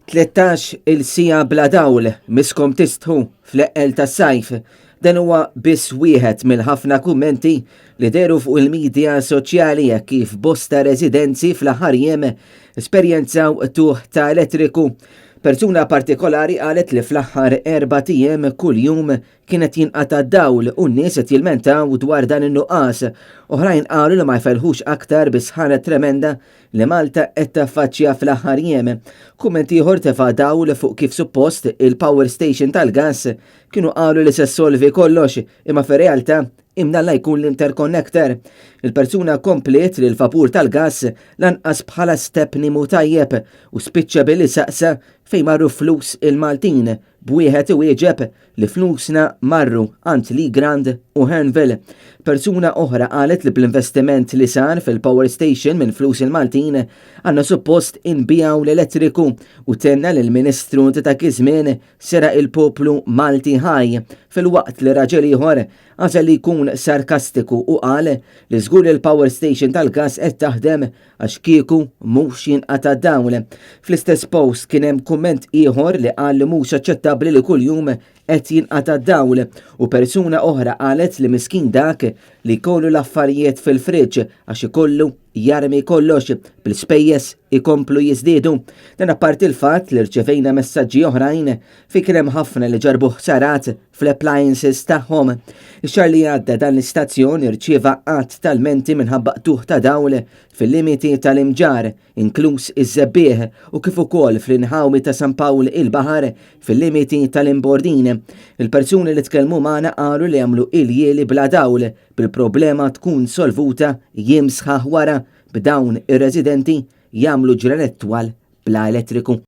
13 il-sija bla dawl miskom tistħu fl-eqqel tas-sajf. Dan huwa biss wieħed mill-ħafna kummenti li deru fuq il-midja soċjali kif bosta residenzi fl-aħħar jiem esperjenzaw tuħ ta' elettriku. Persuna partikolari qalet li fl-aħħar 4 ijiem kull jum kienet jinqata' dawl u n-nies qed jilmentaw dwar dan in-nuqqas. Oħrajn qalu li ma jfellħux aktar bi sħana tremenda li Malta qed taffaċċja fl-aħħar jiem. Kumment ieħor tefa' dawl fuq kif suppost il-power station tal-gass kienu qalu li se solvi kollox imma fir-realtà imnalla jkun l-interconnector. Il-persuna komplet li l-vapur tal-gass lanqas bħala stepni mu tajjeb u spiċċa billi saqsa fejn marru flus il-Maltin b'wieħed iwieġeb li flusna marru għand Lee Grand u Hernville. Persuna oħra qalet li bl-investiment li sar fil-power station minn flus il-Maltin għandna suppost inbijaw l-elettriku u tenna li l-Ministru ta' kizmin sera il-poplu Malti ħaj fil-waqt li raġel ieħor għażel li jkun sarkastiku u qal li żgur il-power station tal-gas qed taħdem għax kieku mhux jinqata' dawl. Fl-istess post kien hemm kumment ieħor li qal li mhux aċċettabbli li kuljum qed jinqata' dawl u persuna oħra qalet li miskin dak li jkollu l-affarijiet fil-friġġ għax ikollu jarmi kollox bil-spejjeż ikomplu jiżdiedu. Dan apparti il-fatt li rċevejna messaġġi oħrajn fi kien hemm ħafna li ġarbu ħsarat fl-appliances tagħhom. Ix-xahar li għadda dan l-istazzjon irċieva qatt tal-menti minħabba tuħ ta' dawl fil-limiti tal-imġar, inkluż iż-żebbieħ u kif ukoll fl-inħawmi ta' San Pawl il-Baħar fil-limiti tal-Imbordin. Il-persuni li tkellmu magħna qalu li jagħmlu iljieli bla dawl bil-problema tkun solvuta jiem sħaħ wara b'dawn ir-residenti jagħmlu ġranet twal bla elettriku.